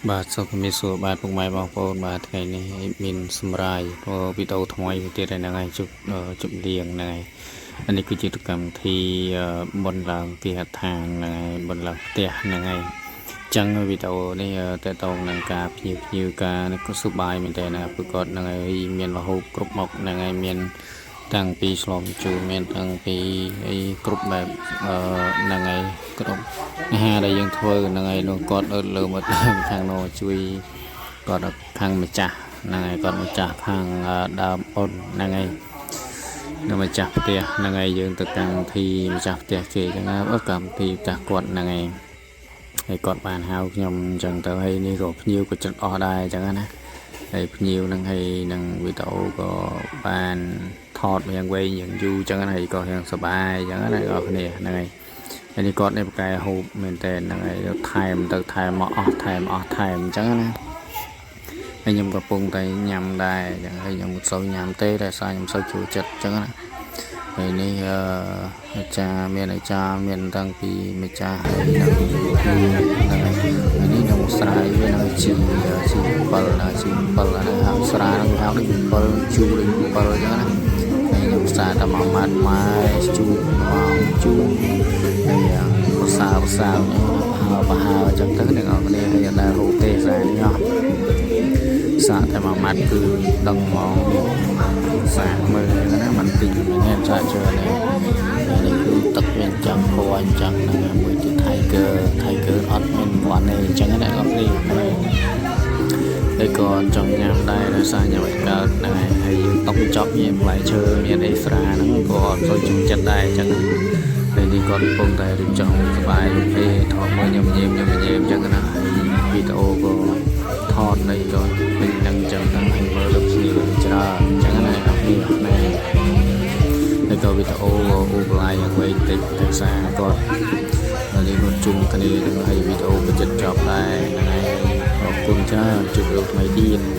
បាទសូមមានសួរបាទពុកម៉ែបងប្អូនបាទថ្ងៃនេះមានសម្រាយវីដេអូថ្មីទៀតហើយហ្នឹងហើយជប់លៀងហ្នឹងហើយនេះគឺជាកម្មវិធីបុណ្យឡើងគេហដ្ឋានហ្នឹងហើយបុណ្យឡើងផ្ទះហ្នឹងហើយចឹងវីដេអូនេះតើតងនឹងការភ្ញៀវការក៏សុបាយមែនតើណាព្រោះគាត់ហ្នឹងហើយមានរហូតគ្រប់មុខហ្នឹងហើយមានតាំងពីឆ្លងជូរមានតាំងពីអីគ្រប់បែបហ្នឹងហើយគ្រប់អាហារដែលយើងធ្វើហ្នឹងហើយនោះគាត់អត់លើមកខាងនោះជួយគាត់ខាងម្ចាស់ហ្នឹងហើយគាត់ម្ចាស់ខាងដើមអូនហ្នឹងហើយនៅម្ចាស់ផ្ទះហ្នឹងហើយយើងទៅកម្មវិធីម្ចាស់ផ្ទះគេចឹងណាកម្មវិធីផ្ទះគាត់ហ្នឹងហើយគាត់បានហៅខ្ញុំអញ្ចឹងទៅហើយនេះក៏ភ្ញៀវក៏ចិត្តអស់ដែរអញ្ចឹងណាហើយភ្ញៀវហ្នឹងហើយនឹងវីដេអូក៏បានថតយ៉ាងវែងយ៉ាងយូរអញ្ចឹងហើយក៏យ៉ាងសប្បាយអញ្ចឹងណាអ្នកគ្នាហ្នឹងហើយនេះគាត់នេះបកែហូបមែនតើហ្នឹងហើយថែមទៅថែមមកអស់ថែមអញ្ចឹងណាហើយខ្ញុំកំពុងតែញ៉ាំដែរអញ្ចឹងហើយខ្ញុំមិនសូវញ៉ាំទេតែសារខ្ញុំសូវចូលចិត្តអញ្ចឹងណាហើយនេះអាចារ្យមានតាំងពីម្ចាស់ហើយនឹងហ្នឹងហើយនេះនឹងស្រ័យវានឹងជី7ណាជី7ណាហៅស្រានឹងហៅដូច7ជូរដូច7អញ្ចឹងណាហើយខ្ញុំសារតែមួយម៉ាត់ម៉ែជូរមកជូរហើយប្រសើរប្រហើអញ្ចឹងទៅអ្នកនរគ្នាហើយអត់ដែរហូបទេសារនេះអស់សាកតែមួយម៉ាត់គឺដឹងមកសាកមើលណាมันទីមានសាកច្រើននេះគឺទឹកមានចាំពណ៌អញ្ចឹងហ្នឹងមួយទី Tiger អត់មានពណ៌នេះអញ្ចឹងណាអ្នកនរគ្នាហើយក៏ចង់ញ៉ាំដែរដោយសារញ៉ាំឲ្យកើតហ្នឹងហើយយើងតុកចប់មានផ្លែឈើមានអេស្រាហ្នឹងក៏អត់ចូលចិត្តដែរអញ្ចឹងហើយនេះគាត់កំពុងតែរៀបចំសប្បាយទេថតមើលញ៉ាំអញ្ចឹងណាវីដេអូក៏ថតនៃក៏ពេញនឹងអញ្ចឹងទៅឲ្យមើលលោកស្រីច្រើនអញ្ចឹងណាអ្នកនេះហើយក៏វីដេអូអូបឡាយយ៉ាងវែងតិចដោយសារគាត់នេះគាត់ជុំគ្នានឹងឲ្យវីដេអូក៏ចិត្តចប់ដែរហ្នឹងហើយអរគុណច្រើនជួបលោកថ្មីទៀត